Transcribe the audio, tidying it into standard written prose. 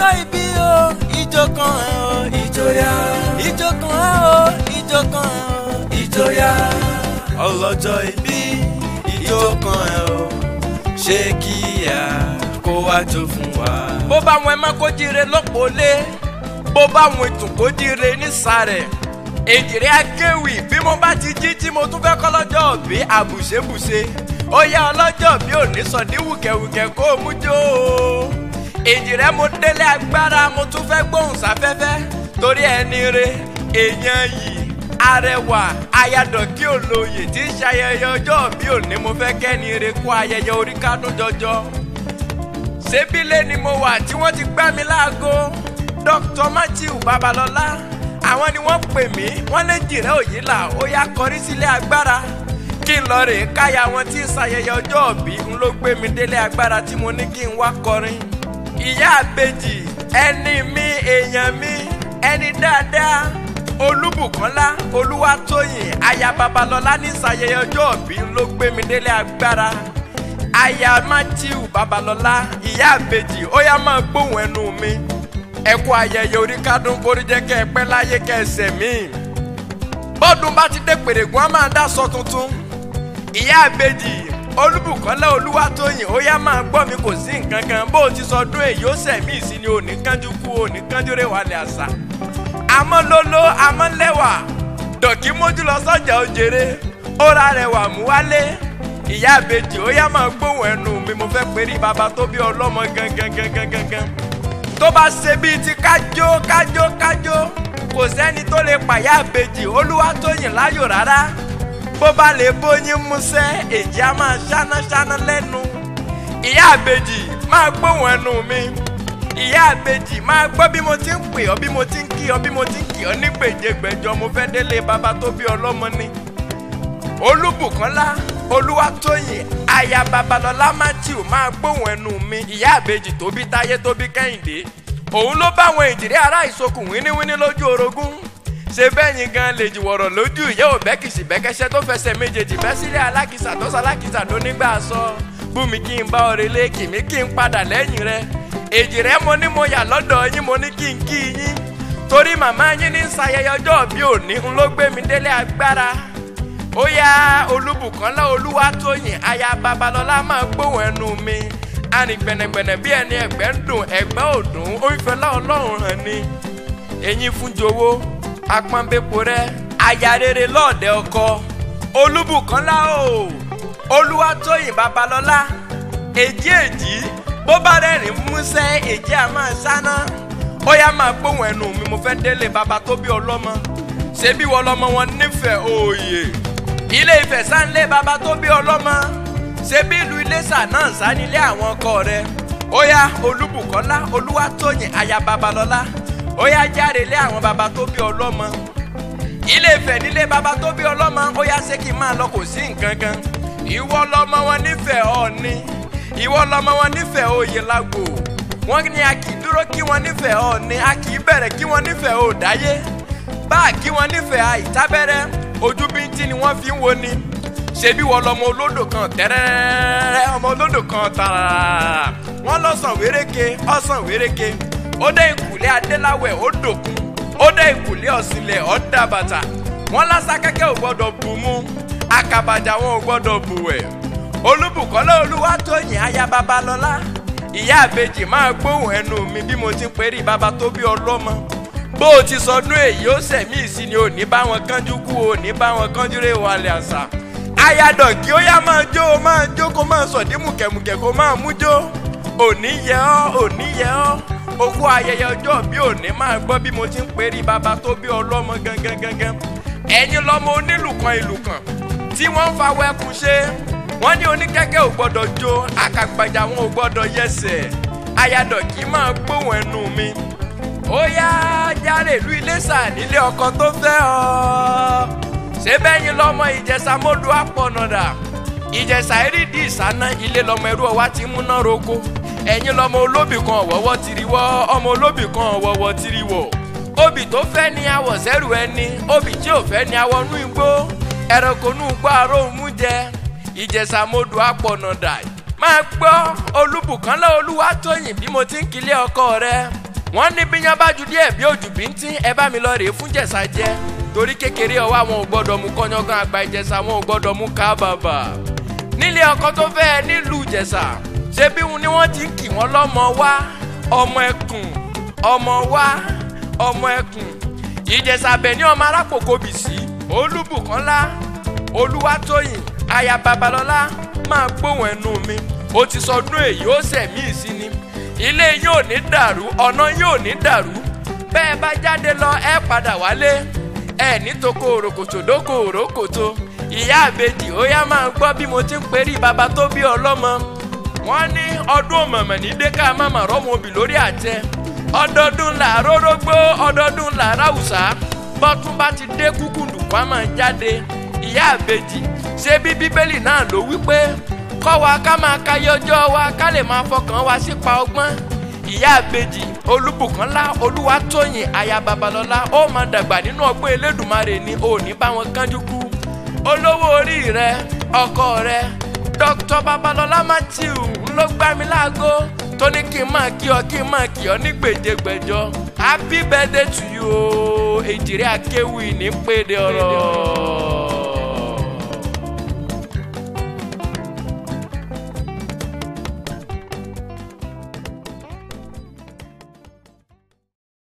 ọlọ́jọ́ ìbí o ijó kan ẹ̀ o ìjòyà ijó kan ẹ̀ o ijó kan ẹ̀ o ìjòyà ọlọ́jọ́ ìbí ijó kan ẹ̀ o ṣé kíyà kó wá jó fún wa. bó bá wọn ẹ má kó jíire lọ́pọ̀ lé bó bá wọn ètò kó jíire nísàlẹ̀ èjìrè akéwì bí mo bá ti jí tí mo tún fẹ́ kọ́ lọ́jọ́ bí àbùṣebùṣe ó yá ọlọ́jọ́ bí ò ní sọ̀dí wùkẹ̀wùkẹ̀ kó o mú jó o. èjìrè mo délé agbára mo tún fẹ́ gbóhùn sáfẹ́fẹ́ torí ẹni re èèyàn yìí arẹwà ayadọ̀kí olóye tí ń ṣayẹyẹ ọjọ́ bí òní mo fẹ́ kẹ́ni re kó ayẹyẹ orí kádùn jọjọ. ṣébílẹ̀ ni mo wà tí wọ́n ti gbá mi láago Dr. Matthew Babalọ́lá àwọn ni wọ́n pè mí wọ́n lé jìrẹ́ òyìnlá ó yá kọrí sílé agbára kí n lọ rè káyà wọn tí ń ṣayẹyẹ ọjọ́ òbí ń ló gbé mi délé agbára tí mo ní kí n wá kọrin. ìyá àbèjì ẹni mi èèyàn mi ẹni dáadáa Olúbùkọ́lá Olúwatóyìn aya Babalọ́lá ní ṣayẹyẹ ọjọ́ òbí ń ló gbé mi délé agbára. aya Matthew Babalọ́lá ìyá àbèjì ó yá máa gbóhùn ẹnu mi ẹ kú ayẹyẹ orí kádùn borí jẹ́ kẹ́ ẹ pẹ́ láyé kẹsẹ̀ mi. bọ́dún bá ti dé pèrègùn á máa dá sọ tuntun. ìyá àbèjì Olúbùkọ́lá Olúwatóyìn ó yá máa gbọ́ mi kò sí nǹkan kan bó o ti sọdún èyí ó sẹ̀mí sí ni òní kánjú kú òní kánjú rè wálé àṣà. àmọ́ lóló àmọ́ lẹ́wà dọ̀kí mójú lọ sọ́jà òjèrè ó ra rẹwà mú wálé. ìyá àbèjì ó yá máa gbóhùn ẹnu mi mo fẹ́ perí bàbá tó bí ọlọ́mọ gangan. tó bá ṣe bíi ti kájó kò sẹ́ni tó lè pàyà àbèjì Olúwatóyìn láyò rárá. bó bá lè bóyin músẹ́ èjì á máa ṣáná lẹ́nu. ìyá àbèjì máa gbóhùn ẹnu mi. ìyá àbèjì máa gbọ́ bí mo ti ń pè ọ́ bí mo ti ń kí ọ́ bí mo ti ń kí ọ́ ní gbèjègbèjọ mo fẹ́ délé bàbá tó bí ọlọ́mọ ni. Olúbùkọ́lá Olúwatóyìn aya Babalọ́lá Matthew máa gbóhùn ẹnu mi. ìyá àbèjì tó bí Táyé tó bí Kẹ́hìndé òun ló bá àwọn ìjìrí ará ìsokùn wíníwíní lójú orogún. ṣe bẹ́yìn gan lè jìwọ̀rọ̀ lójú ìyá òbẹ́kìsì bẹ́kẹ́sẹ́ tó fẹsẹ̀ méjèèjì bẹ́ sílé alákìsà tó sálákìsà tó nígbà sọ. bùnmi kí n bá ọ̀rẹ́ lé kìmí kí n padà lẹ́yìn rẹ̀. èjìrẹ́ mo ní mo yà lọ́dọ̀ yín mo ní kí n kí yín. torí màmá yín ní ṣayẹyẹ ọjọ́ bí òní ń ló gbé mi délé agbára. ó yá Olúbùkọ́lá Olúwatóyìn aya Babalọ́lá máa gbóhùn ẹnu mi. àrìn gbẹ̀nẹ̀gbẹ̀nẹ̀ bí ẹni ẹ̀gbẹ́ ń dùn ẹ̀gbẹ́ ò dùn ó ń fẹ́ Ọlọ́run hàn ni. eyín fún jowó apọ́nbépo rẹ̀ aya rere lọ́ọ̀dẹ ọkọ. Olúbùkọ́lá o Olúwatóyìn Babalọ́lá èjì bó bá rẹ́rìn músẹ́ èjì á máa ṣáná. ó yá máa gbóhùn ẹnu mi mo fẹ́ délé bàbá tó bí ọlọ́mọ. ṣebí wọ́n lọ́mọ wọn nífẹ̀ẹ́ òòyè. Ilé Ifẹ̀ sáńlé bàbá tó bí ọlọ́mọ. ṣebí ìlú Iléṣà náà sánilé àwọn ọkọ rẹ̀. ó yá Olúbùkọ́lá Olúwatóyìn aya Babalọ́lá ó yá jáde lé àwọn bàbá tó bí ọlọ́mọ. Ilé Ifẹ̀ nílé bàbá tó bí ọlọ́mọ ó yá ṣé kí n máa lọ kò sí nǹkan kan. ìwọ lọmọ wọn nífẹ̀ẹ́ Ọọ̀ni ìwọ lọmọ wọn nífẹ̀ẹ́ Oyèlágbò. wọ́n ní a kì í dúró kí wọ́n nífẹ̀ẹ́ Ọọ̀ni a kì í bẹ̀rẹ̀ kí wọ́n nífẹ̀ẹ́ Òdáyé. báà kí wọ́n nífẹ̀ẹ́ Àìtábẹ́rẹ́ ojú bíntín ni wọ́n fi ń wo ni. ṣebí wọ́n lọmọ olódò kan tẹ́rẹ́rẹ́rẹ́ ọmọ olódò kan tààrà. wọ́n lọ́sàn wéréke ọ̀sán wéréke ó dé ìkùlé Adéláwẹ̀ ó dòkun ó dé ìkùlé Ọ̀sìnlẹ̀ ó dàbàtà. wọ́n lásà kẹ́kẹ́ ò gbọ́dọ̀ bù mú àkàbàjà wọn ò gbọ́dọ̀ bù wẹ̀. Olúbùkọ́lá Olúwatóyìn aya Babalọ́lá ìyá àbèjì máa gbóhùn ẹnu mi bí mo ti ń perí bàbá tó bí ọlọ́mọ. bó o ti sọdún èyí ó sẹ̀mí ìsìn ni ò ní bá wọn kánjú kú ò ní bá wọn kánjú rè wálé àṣà. ayadọ̀kí ó yá máa jó kó máa sọ̀dí mùkẹ̀mùkẹ̀ kó máa mú jó. òní yẹ ọ́ okú ayẹyẹ ọjọ́ bí òní máa gbọ́ bí mo ti ń perí bàbá tó bí ọlọ́mọ gangan. ẹ̀yin lọ́mọ onílù kan ìlù kan tí wọ́n ń fa wẹ́kùn ṣe. wọ́n ní oníkẹ́kẹ́ ò gbọ́dọ̀ jó àkàgbàjà wọn ò gbọ́dọ̀ yẹsẹ̀. ayadọ̀kí máa gbóhùn ẹnu mi. ó yá jáde ìlú Iléṣà nílé ọkọ tó fẹ́ ọ. ṣé bẹ́yìn lọ́mọ Ìjẹ̀ṣà mọ́dù àpọ̀nàdà. Ìjẹ̀ṣà erídì ìsáná ilé lọ́mọ ẹrú ọwá ti múná roko. ẹ̀yin lọ́mọ olóbì kan ọ̀wọ́wọ́ tiriwọ́ ọmọ olóbì kan ọ̀wọ́wọ́ tiriwọ́. obì tó fẹ́ ni awọ̀ sẹ́rù ẹni obì tí ò fẹ́ ni awọ̀ nú igbó. ẹranko nú igbó aró mú jẹ. Ìjẹ̀ṣà mọ́dù àpọ̀nàdà máa gbọ́ Olúbùkọ́lá Olúwatóyìn bí mo ti ń kílé ọkọ rẹ. wọ́n ní bíyàn bá ju díẹ̀ bí òjù bíntín ẹ bá mi lọ rèé fún Ìjẹ̀ṣà jẹ torí kékeré ọwọ́ àwọn ò gbọ́dọ̀ mú kọ́nyọ́gán àgbà Ìjẹ̀ṣà wọn ò gbọ́dọ̀ mú kábàbà. nílé ọkọ tó fẹ́ nílùú Ìjẹ̀ṣà ṣé bí wọn ni wọ́n ti ń kì wọ́n lọ́mọ wá ọmọ ẹkùn ọmọ wá ọmọ ẹkùn. Ìjẹ̀ṣà bẹ̀ ní ọmọ arápòkò bìsí Olúbùkọ́lá Olúwatóyìn aya Babalọ́lá máa gbóhùn ẹnu mi ó ti sọdún èyí ó sẹ̀mí ìsíní ilé yóò ní dàrú ọ̀nà yóò ní dàrú bẹ́ẹ̀ bá jáde lọ ẹ padà wálé ẹ ní toko òròkòtò dóko òròkòtò ìyá àbèjì ó yá máa gbọ́ bí mo ti ń perí bàbá tó bí ọlọ́mọ. wọ́n ní ọdún òmọ̀mọ̀ ní dẹ́ka máma rọ́mọ obì lórí àtẹ ọdọọdún là rórógbó ọdọọdún là ráwùsá bọ́tún bá ti dé kúkúndùkú á máa jáde. ìyá àbèjì ṣé bí bíbélì náà ló wí pé kọ́ wa ká máa kayé ọjọ́ wa ká lè máa fọkàn wa sípa ọgbọ́n. ìyá àbèjì Olúbùkọ́lá Olúwatóyìn aya Babalọ́lá ó máa dàgbà nínú ọgbọ́n Elédùmarè ni ò ní bá wọn kánjú kú. olówó orí rẹ ọkọ rẹ Dr. Babalọ́lá Matthew ló gbá mi láago tó ní kí n máa kí ọ ní gbèdégbèjọ. Happy birthday to you Èjìrè Akéwì ní pèdè ọ̀rọ̀.